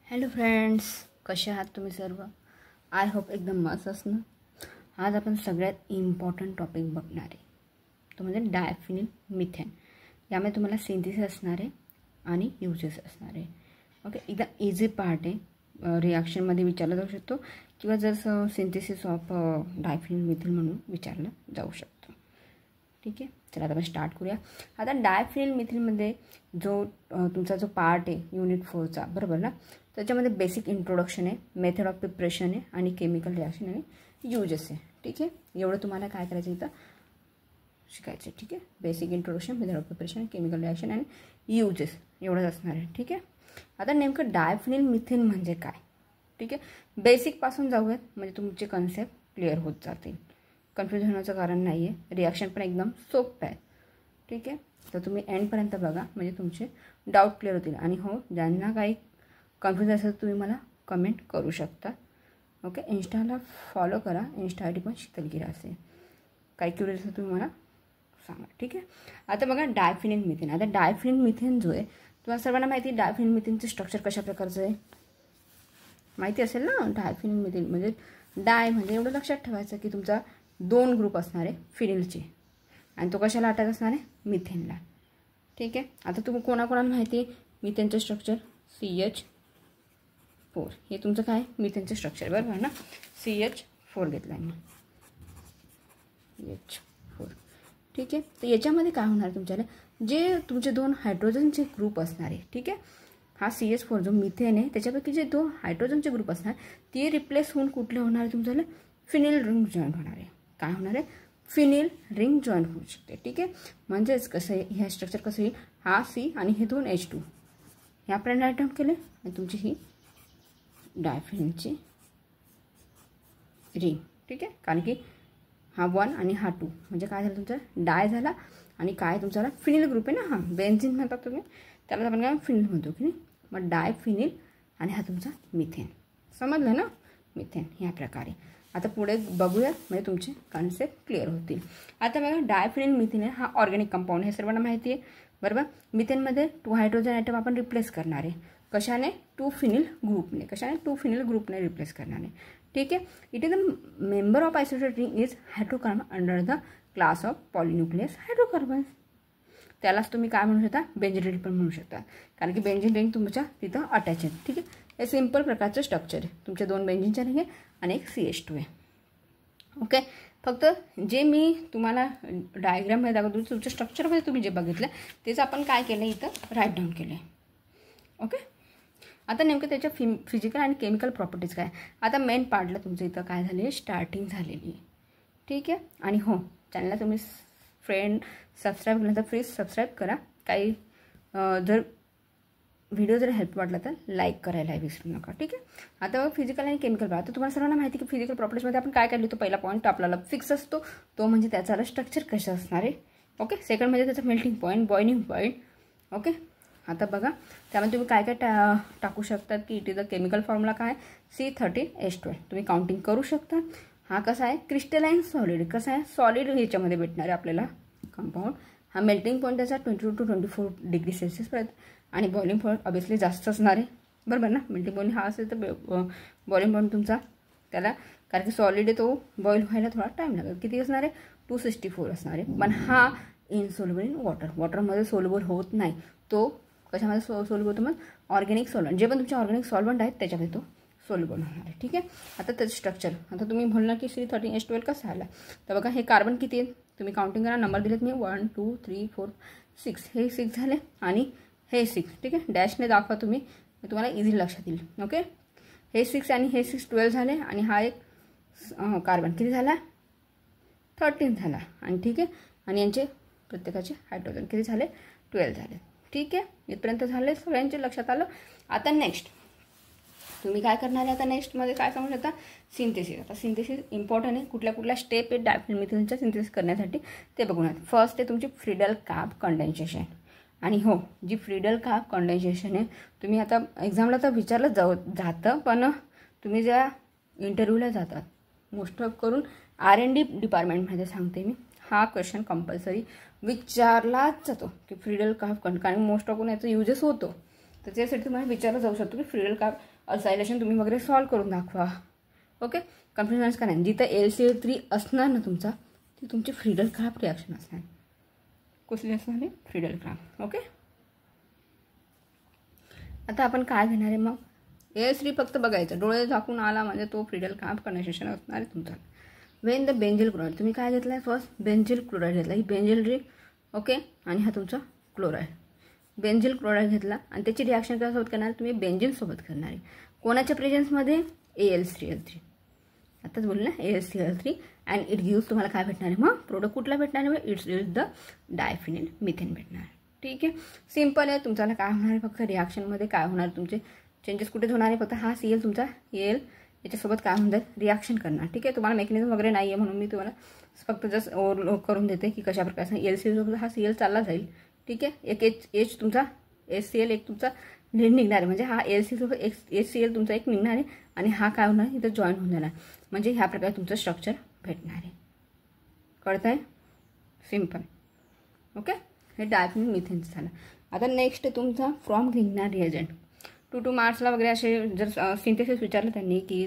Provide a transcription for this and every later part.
Hello friends, कसे आहात तुम्ही सर्व? आय होप एकदम मस्त असणं. आज आपण सगळ्यात इम्पॉर्टंट टॉपिक बघणार आहे, तो म्हणजे डायफिनिल मिथेन. यामध्ये तुम्हाला सिंथेसिस असणार आहे आणि युजेस असणार आहे. ओके, एकदम इझी पार्ट आहे. रिॲक्शनमध्ये विचारला जाऊ शकतो किंवा जसं सिंथेसिस ऑफ डायफिनिल मिथेन म्हणून विचारलं जाऊ शकतो. ठीक आहे, चला आता आपण स्टार्ट करूया. आता डायफिनिल मिथेनमध्ये जो तुमचा जो पार्ट आहे युनिट 4चा, बरोबर ना, त्याच्यामध्ये बेसिक इंट्रोडक्शन आहे, मेथड ऑफ प्रिपरेशन आहे आणि केमिकल रिॲक्शन आणि यूजेस आहे. ठीक आहे, एवढं तुम्हाला काय करायचं इथं शिकायचं आहे. ठीक आहे, basic introduction, method of preparation, chemical reaction आणि यूजेस एवढंच असणार आहे. ठीक आहे, आता नेमकं डायफिनिल मिथेन म्हणजे काय? ठीक आहे, बेसिकपासून जाऊयात म्हणजे तुमचे कन्सेप्ट क्लिअर होत जातील. कन्फ्यूज होण्याचं कारण नाही आहे. रिॲक्शन पण एकदम सोपं आहे. ठीक आहे, तर तुम्ही एंडपर्यंत बघा म्हणजे तुमचे डाऊट क्लिअर होतील. आणि हो, ज्यांना काही कन्फ्यूज असेल तुम्ही मला कमेंट करू शकता. ओके, इन्स्टाला फॉलो करा. इन्स्टा ID पण शीतलगिरा असेल. काही क्युरियस असेल तुम्ही मला सांगा. ठीक आहे, आता बघा डायफिनिल मिथेन. आता डायफिनिल मिथेन जो आहे तुम्हाला सर्वांना माहिती आहे. डायफिनिल मिथेनचं स्ट्रक्चर कशा प्रकारचं आहे माहिती असेल ना. डायफिनिल मिथेन म्हणजे डाय म्हणजे एवढं लक्षात ठेवायचं की तुमचा 2 ग्रुप असणार आहे फिनिलचे आणि तो कशाला अटॅच असणार आहे? मिथेनला. ठीक आहे, आता तुम्ही कोणाकोणाला माहिती आहे मिथेनचं स्ट्रक्चर? CH4 हे तुमचं काय मिथेनचं स्ट्रक्चर, बरोबर ना. CH4 घेतला आहे मी, CH4. ठीक आहे, तर याच्यामध्ये काय होणार तुमच्याला, जे तुमचे 2 हायड्रोजनचे ग्रुप असणार आहे. ठीक आहे, हा CH4 जो मिथेन आहे त्याच्यापैकी जे 2 हायड्रोजनचे ग्रुप असणार ते रिप्लेस होऊन कुठले होणार आहे तुमच्याला? फिनिल रिंग जॉईन होणार आहे. काय होणार आहे? फिनिल रिंग जॉईन होऊ शकते. ठीक आहे, म्हणजेच कसं आहे ह्या स्ट्रक्चर कसं येईल, हा C आणि हे 2 H2 हे आपण राईट डाऊन केले आणि तुमची ही डायफिनिलची रिंग. ठीक आहे, कारण की हा 1 आणि हा 2 म्हणजे काय झालं तुमचा डाय झाला आणि काय तुमचा फिनिल ग्रुप आहे ना. हा बेन्झीन म्हणतात तुम्ही, त्याला आपण काय फिनिल म्हणतो की नाही. मग डाय फिनिल आणि हा तुमचा मिथेन. समजलं ना, मिथेन ह्या प्रकारे. आता पुढे बघूयात म्हणजे तुमचे कन्सेप्ट क्लिअर होतील. आता बघा डायफिनिल मिथेन हा ऑर्गॅनिक कंपाऊंड हे सर्वांना माहिती आहे, बरोबर. मिथेनमध्ये 2 हायड्रोजन ॲटम आपण रिप्लेस करणार आहे. कशाने? 2 फिनिल ग्रुपने. कशाने? 2 फिनिल ग्रुपने रिप्लेस करणार आहे. ठीक आहे, it is the member of isotopic ring is hydrocarbon under the class of polynuclear hydrocarbons. त्यालाच तुम्ही काय म्हणू शकता? बेंझीन रिंग पण म्हणू शकता, कारण की बेंझीन रिंग तुमच्या तिथं अटॅच आहे. ठीक आहे, हे सिंपल प्रकारचं स्ट्रक्चर आहे. तुमच्या 2 बेंझीनच्या रिंग आहे आणि एक CH2 आहे. ओके, फक्त जे मी तुम्हाला डायग्राममध्ये दाखवतो तुमच्या स्ट्रक्चरमध्ये तुम्ही जे बघितलं तेच आपण काय केलं इथं राईट डाऊन केलं आहे. ओके, आता नेमकं त्याच्या फिजिकल आणि केमिकल प्रॉपर्टीज काय. आता मेन पार्टला तुमचं इथं काय झाली आहे, स्टार्टिंग झालेली आहे. ठीक आहे, आणि हो, चॅनलला तुम्ही फ्रेंड सबस्क्राईब केलं तर प्लीज सबस्क्राईब करा. काही जर व्हिडिओ जर हेल्प वाटला तर लाईक करायला विसरू नका. ठीक आहे, आता फिजिकल आणि केमिकल आता तुम्हाला सर्वांना माहिती की फिजिकल प्रॉपर्टीजमध्ये आपण काय काढली, तो पहिला पॉईंट आपल्याला फिक्स असतो, तो म्हणजे त्याचा स्ट्रक्चर कसं असणार आहे. ओके, सेकंड म्हणजे त्याचा melting point, boiling point. Okay, आता बघा त्यामध्ये तुम्ही काय काय टाकू शकतात की it is the chemical formula काय C13H12 तुम्ही काउंटिंग करू शकता. हा कसा आहे? Crystalline solid. कसा आहे? सॉलिड ह्याच्यामध्ये भेटणार आहे आपल्याला कंपाऊंड. हा मेल्टिंग पॉईंट त्याचा 22 to 24 डिग्री सेल्सिअस पर्यंत आणि बॉइलिंग पॉईंट ऑब्वियसली जास्त असणार आहे, बरोबर ना. मेल्टिंग पॉईंट हा असेल तर बॉइलिंग पॉईंट तुमचा त्याला, कारण की सॉलिड आहे तो बॉईल व्हायला थोडा टाईम लागेल. किती असणार आहे? 264 असणार आहे. पण हा इनसोल्युबल इन वॉटर, वॉटरमध्ये सोल्युबल होत नाही. तो कशामध्ये सोल्युबल होतो? मग ऑर्गॅनिक सॉल्वंट, जे पण तुमचे ऑर्गॅनिक सॉल्वंट आहेत त्याच्यामध्ये तो सोल्युबल होणार आहे. ठीक आहे, आता त्याचं स्ट्रक्चर आता तुम्ही म्हणणार की C13H12 कसं आला, तर बघा हे कार्बन किती आहेत तुम्ही काउंटिंग करा. नंबर दिलेत मी 1 2 3 4 6, हे 6 झाले आणि हे 6. ठीक आहे, डॅशने दाखवा तुम्ही, तुम्हाला इझी लक्षात येईल. ओके, हे 6 आणि हे 6 12 झाले आणि हा एक कार्बन किती झाला? 13 झाला. आणि ठीक आहे, आणि यांचे प्रत्येकाचे हायड्रोजन किती झाले? 12 झाले. ठीक आहे, इथपर्यंत झाले सगळ्यांचे लक्षात आलं. आता नेक्स्ट तुम्ही काय करणार आहे? आता नेक्स्टमध्ये काय सांगू शकता? सिंथेसिस. आता सिंथेसिस इम्पॉर्टंट आहे. कुठल्या कुठल्या स्टेप आहेत डायफिनिल मिथेनच्या सिंथेसिस करण्यासाठी ते बघूया. फर्स्ट आहे तुमची फ्रीडल कार्ब कंडेन्सेशन. आणि हो, जी फ्रीडल कार्ब कंडेन्सेशन आहे तुम्ही आता एक्झामला तर विचारलं जातं, पण तुम्ही ज्या इंटरव्ह्यूला जातात मोस्ट ऑफ करून R&D डिपार्टमेंटमध्ये सांगते मी, हा क्वेश्चन कंपल्सरी विचारलाच जातो की फ्रीडल कार्ब कारण मोस्ट ऑफ करून याचा युजेस होतो. तर त्यासाठी तुम्हाला विचारलं जाऊ शकतो की फ्रीडल कार्ब असायलेशन तुम्ही वगैरे सॉल्व करून दाखवा. ओके, कन्फ्युजन्स का नाही. जिथं LCl3 असणार ना तुमचा, ती तुमची फ्रीडल क्राफ्ट रिॲक्शन असणार. कसली असणार आहे? Friedel craft. ओके, आता आपण काय घेणार आहे मग? AL3 फक्त बघायचं, डोळे झाकून आला म्हणजे तो फ्रीडल क्राफ्ट कंडेन्सेशन असणार आहे तुमचा. वेन द बेंझिल क्लोराईड, तुम्ही काय घेतलं आहे? फर्स्ट बेंझिल क्लोराईड घेतला, ही बेंझिल रिंग. ओके, आणि हा तुमचा क्लोराईड. बेंझिल क्लोराईड घेतला आणि त्याची रिॲक्शन कशासोबत करणार? तुम्ही बेंझिनसोबत करणार आहे. कोणाच्या प्रेझेन्समध्ये? AL3L3. आताच बोलले ना, AL3L3 अँड इट गिव्स. तुम्हाला काय भेटणार आहे मग? प्रोडक्ट कुठला भेटणार आहे? इट्स द डायफिनिल मिथेन भेटणार. ठीक आहे, सिम्पल आहे. तुमच्याला काय होणार आहे? फक्त रिॲक्शनमध्ये काय होणार? तुमचे चेंजेस कुठेच होणार आहे? फक्त हा CL तुमचा AL याच्यासोबत काय होणार? रिॲक्शन करणार. ठीक आहे, तुम्हाला मेकॅनिझम वगैरे नाही आहे म्हणून मी तुम्हाला फक्त जस्ट ओव्हरलोड करून देते की कशा प्रकारे LCl हा CL चालला जाईल. ठीक आहे, एक H तुमचा HCl एक तुमचा निघणार आहे, म्हणजे हा LC सोबत HCl तुमचा एक निघणार आहे आणि हा काय होणार? इथं जॉईन होऊन जाणार. म्हणजे ह्या प्रकारे तुमचं स्ट्रक्चर भेटणार आहे. कळतं आहे? सिम्पल. ओके, हे डायफिनिल मिथेनचं झालं. आता नेक्स्ट तुमचा फ्रॉम निघणार रिएजंट. 2 मार्क्सला वगैरे असे जर सिंथेसिस विचारलं त्यांनी की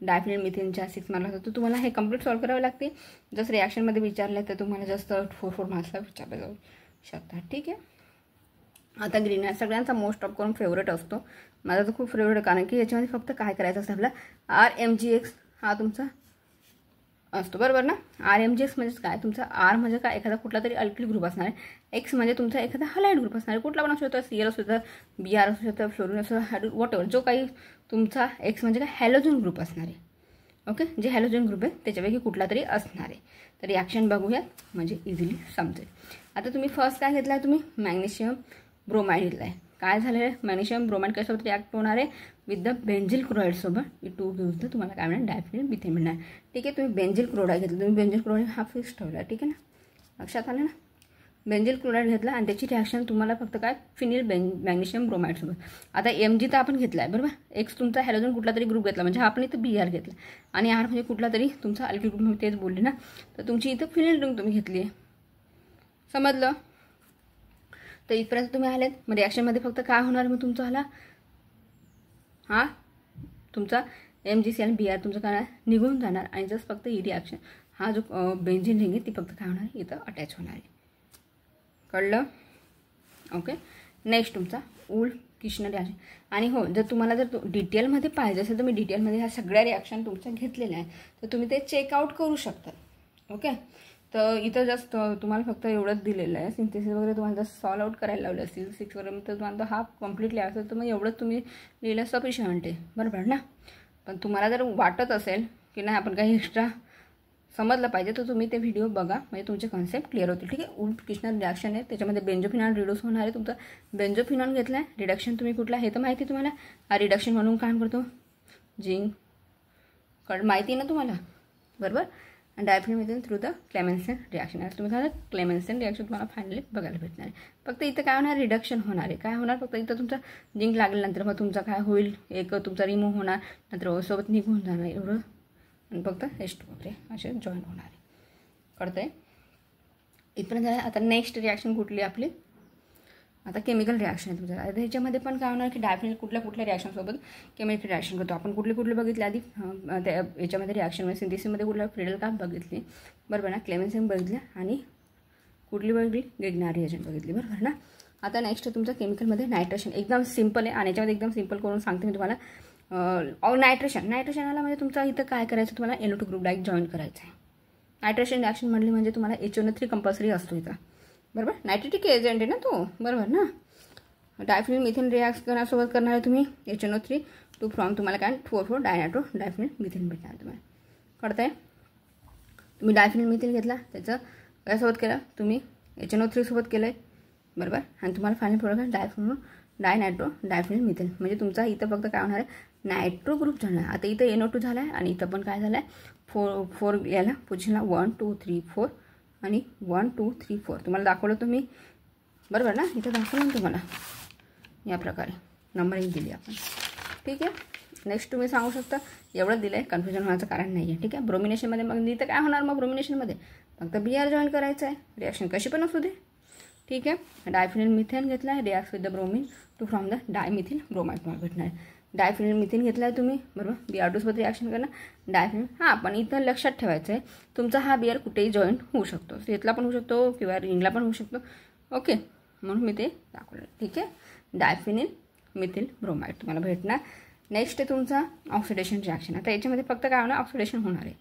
डायफिनिल मिथेनच्या 6 मार्क्सला, तर तुम्हाला हे कंप्लीट सॉल्व करावे लागते. जसं रिॲक्शनमध्ये विचारलं तर तुम्हाला जास्त 4 मार्क्सला विचारलं जाऊ शकतात. ठीक आहे, आता ग्रीन आहे सगळ्यांचा मोस्ट ऑफ करून फेवरेट असतो. माझा तर खूप फेवरेट, कारण की याच्यामध्ये फक्त काय करायचं असतं आपला RMGX हा तुमचा असतो. बरोबर ना? RMGX म्हणजे काय? तुमचा R म्हणजे काय? एखादा कुठला तरी अल्किल ग्रुप असणार आहे. X म्हणजे तुमचा एखादा हलाइड ग्रुप असणार आहे. कुठला पण असू शकतो, CL असू शकतं, BR असू शकतं, फ्लोरीन असू शकतं, वॉट एव्हर. जो काही तुमचा X म्हणजे काय? हॅलोजन ग्रुप असणार आहे. ओके, जे हॅलोजन ग्रुप आहे त्याच्यापैकी कुठला तरी असणार आहे. तर रिॲक्शन बघूयात म्हणजे इझिली समजेल. आता तुम्ही फर्स्ट काय घेतला आहे? तुम्ही मॅग्नेशियम ब्रोमाइड घेतला आहे. काय झालेलं आहे? मॅग्नेशियम ब्रोमाइड कशासोबत रिॲक्ट होणार आहे? विथ द बेंझिल क्लोराईडसोबत. इट टू गिव्स द तुम्हाला काय मिळणार? डायफिनिल मिथेन मिळणार. ठीक आहे, तुम्ही बेंझिल क्लोराईड घेतलं, तुम्ही बेंझिल क्लोराईड हा फिक्स ठेवला. ठीक आहे ना, लक्षात आलं ना? बेंझिल क्लोराईड घेतला आणि त्याची रिॲक्शन तुम्हाला फक्त काय? फिनिल मॅग्नेशियम ब्रोमाइडसोबत. आता MG तर आपण घेतला आहे, बरोबर. X तुमचा हॅलोजन कुठला तरी ग्रुप घेतला, म्हणजे हा आपण इथं BR घेतला आणि R म्हणजे कुठला तरी तुमचा अल्किल ग्रुप, मी तेच बोलले ना. तर तुमची इथं फिनिल रिंग तुम्ही घेतली आहे. समजलं? तर इथपर्यंत तुम्ही आलेत. मग रिॲक्शनमध्ये फक्त काय होणार? मग तुमचा आला हा तुमचा MgC आणि BR तुमचं काय निघून जाणार आणि जस्ट फक्त ही रिॲक्शन हा जो बेंझिन रिंग आहे ती फक्त काय होणार? इथं अटॅच होणार आहे. कळलं? ओके, नेक्स्ट तुमचा उल्फ किश्नर रिॲक्शन. आणि हो, जर तुम्हाला जर डिटेलमध्ये पाहिजे असेल तर मी डिटेलमध्ये ह्या सगळ्या रिॲक्शन तुमच्या घेतलेल्या आहेत, तर तुम्ही ते चेकआउट करू शकता. ओके, तर इथं जस्ट तुम्हाला फक्त एवढंच दिलेलं आहे. सिंथेसिस वगैरे तुम्हाला जस्ट सॉल्व आउट करायला लावलं असेल 6 वगैरे, तर तुम्हाला हा कम्प्लीटली असेल तर मग एवढंच तुम्ही लिहिलं सफिशियंट आहे. बरोबर ना? पण तुम्हाला जर वाटत असेल की नाही आपण काही एक्स्ट्रा समजलं पाहिजे तर तुम्ही ते व्हिडिओ बघा, म्हणजे तुमचे कॉन्सेप्ट क्लिअर होतील. ठीक आहे, उल्फ किश्नर रिॲक्शन आहे, त्याच्यामध्ये बेंझोफिनॉल रिड्यूस होणार आहे. तुमचा बेंझोफिनॉल घेतला आहे, रिडक्शन तुम्ही कुठला हे तर माहिती तुम्हाला. हा रिडक्शन म्हणून काम करतो झिंक, माहिती आहे ना तुम्हाला, बरोबर. आणि डायफिनिल मिथेन थ्रू द क्लेमेन्सन रिॲक्शन आहे. तुम्ही काय क्लेमेन्सन रिॲक्शन तुम्हाला फायनली बघायला भेटणार आहे. फक्त इथं काय होणार? रिडक्शन होणार आहे. काय होणार? फक्त इथं तुमचा झिंक लागल्यानंतर मग तुमचा काय होईल? एक तुमचा रिमूव्ह होणार, नंतर सोबत निघून जाणार एवढं, आणि फक्त H2 वगैरे असे जॉईन होणार आहे. कळतं आहे? इथपर्यंत झालं. आता नेक्स्ट रिॲक्शन कुठली आपली? आता केमिकल रिॲक्शन आहे तुमचं. आता ह्याच्यामध्ये पण काय होणार की डायफिनिल कुठल्या रिॲक्शनसोबत केमिकल रिॲक्शन करतो. आपण कुठले बघितले आधी त्या याच्यामध्ये रिॲक्शनमध्ये सिंथेसिसमध्ये कुठल्या फ्रीडल क्राफ्ट बघितली, बरोबर ना, क्लेमेन्सन बघितलं आणि कुठली बघितली? गिग्नार रिएजंट बघितली, बरोबर ना. आता नेक्स्ट तुमचं केमिकलमध्ये नायट्रेशन. एकदम सिम्पल आहे आणि याच्यामध्ये एकदम सिम्पल करून सांगते मी तुम्हाला. नायट्रेशन आला म्हणजे तुमचा इथं काय करायचं? तुम्हाला NO2 ग्रुप डायरेक्ट जॉईन करायचं आहे. नायट्रेशन रिॲक्शन म्हणली म्हणजे तुम्हाला HNO3 कंपल्सरी असतो इथं, बरोबर. नायट्रेटिक एजंट आहे ना तो, बरोबर ना. डायफिनिल मिथेन रिॲक्ट करण्यासोबत करणार आहे तुम्ही HNO3 टू फ्रॉम तुम्हाला काय 4,4 डायनायट्रो डायफिनिल मिथेन भेटणार तुम्हाला. कळतं आहे? तुम्ही डायफिनिल मिथेन घेतला, त्याचं यासोबत केलं तुम्ही HNO3 सोबत केलं आहे, बरोबर. आणि तुम्हाला फायनल प्रोडक्ट डायनायट्रो डायफिनिल मिथेन, म्हणजे तुमचा इथं फक्त काय होणार आहे? नायट्रो ग्रुप झाला. आता इथं NO2 झाला आहे आणि इथं पण काय झालं आहे? 4 याला पोझिशनला 1 2 3 4 आणि 1 2 3 4 तुम्हाला दाखवलं तुम्ही, बरोबर ना. इथं दाखवलं ना तुम्हाला या प्रकारे नंबरिंग दिली आपण. ठीक आहे, नेक्स्ट तुम्ही सांगू शकता एवढंच दिलं आहे, कन्फ्युजन होण्याचं कारण नाही आहे. ठीक आहे, ब्रोमिनेशनमध्ये मग इथं काय होणार? मग ब्रोमिनेशनमध्ये फक्त BR जॉईन करायचं आहे. रिॲक्शन कशी पण असू दे. ठीक आहे, डायफिनिल मिथेन घेतला आहे, react with the bromine to from the dimethyl bromide तुम्हाला भेटणार आहे. डायफिनिल मिथेन घेतला आहे तुम्ही, बरोबर, BR2 सोबत रिॲक्शन करणं डायफिनिल. हां, पण इथं लक्षात ठेवायचं आहे तुमचा हा बिअर कुठेही जॉईन होऊ शकतो, सेथला पण होऊ शकतो किंवा रिंगला पण होऊ शकतो. ओके, म्हणून मी ते दाखवलं. ठीक आहे, डायफिनिल मिथिल ब्रोमाइड तुम्हाला भेटणार. नेक्स्ट आहे तुमचा ऑक्सिडेशन रिॲक्शन. आता याच्यामध्ये फक्त काय होणार, ऑक्सिडेशन होणार आहे.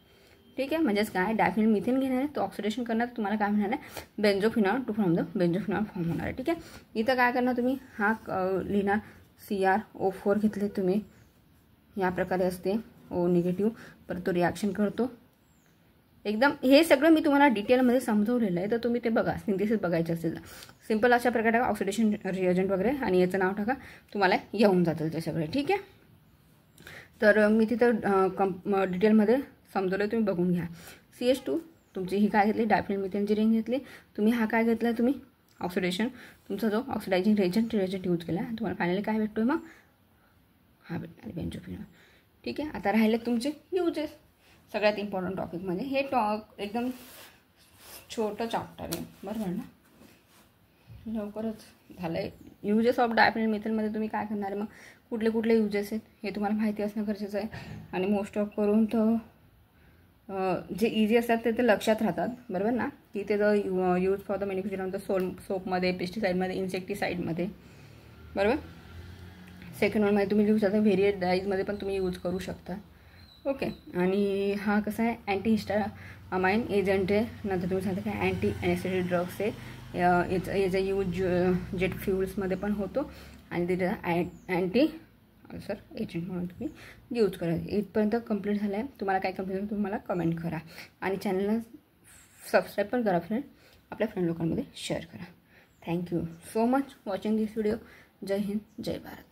ठीक आहे, म्हणजेच काय, डायफिनिल मिथेन घेणार आहे, तो ऑक्सिडेशन करणार, तुम्हाला काय मिळणार आहे, बेंझोफिनॉल टू फ्रॉम द बेंझोफिनॉल फॉर्म होणार आहे. ठीक आहे, इथं काय करणार तुम्ही, हा लिहिणार CrO4 घेतले तुम्ही, या प्रकारे असते O निगेटिव्ह, परत तो रिॲक्शन करतो. एकदम हे सगळं मी तुम्हाला डिटेलमध्ये समजवलेलं आहे, तर तुम्ही ते बघा, सिंथेसिस बघायचं असेल तर सिंपल अशा प्रकारे टाका ऑक्सिडेशन रिएजंट वगैरे आणि याचं नाव टाका, तुम्हाला येऊन जातील ते सगळे. ठीक आहे, तर मी तिथं डिटेलमध्ये समजवलं, तुम्ही बघून घ्या. CH2 तुमची ही काय घेतली, डायफिनिल मिथेनची रिंग घेतली तुम्ही. हा काय घेतला तुम्ही, ऑक्सिडेशन, तुमचा जो ऑक्सिडायझिंग रिएजंट यूज केला, तुम्हाला फायनली काय भेटतोय मग, हा भेटणार बेंझोफिनॉल. ठीक आहे, आता राहिले तुमचे युजेस. सगळ्यात इम्पॉर्टंट टॉपिकमध्ये हे एकदम छोटं चॅप्टर आहे, बरोबर ना, लवकरच झालं आहे. युजेस ऑफ डायफिनिल मिथेनमध्ये तुम्ही काय करणार आहे, मग कुठले कुठले युजेस आहेत हे तुम्हाला माहिती असणं गरजेचं आहे. आणि मोस्ट ऑफ करून तर जे इझी असतात ते लक्षात राहतात, बरोबर ना, की त्याचं use for the manufacturing of the सोपमध्ये, पेस्टिसाईडमध्ये, इन्सेक्टिसाईडमध्ये, बरोबर. सेकंड वनमध्ये तुम्ही लिहू शकता, व्हेरिएट डाईजमध्ये पण तुम्ही यूज करू शकता. ओके, आणि हा कसा आहे, अँटी हिस्टामाइन एजंट आहे. नंतर तुम्ही सांगता काय अँटी ॲनेस्थेटिक ड्रग्स आहे. याचा यूज जेट फ्युल्समध्ये पण होतो आणि त्याचा अँटी एजंट म्हणून तुम्ही यूज करा. इथपर्यंत कंप्लीट झालं आहे. तुम्हाला काय कंप्लीट झालं तुम्हाला कमेंट करा आणि चॅनलला सबस्क्राईब पण करा फ्रेंड, आपल्या फ्रेंड लोकांमध्ये शेअर करा. थँक्यू सो मच वॉचिंग दिस व्हिडिओ. जय हिंद, जय भारत.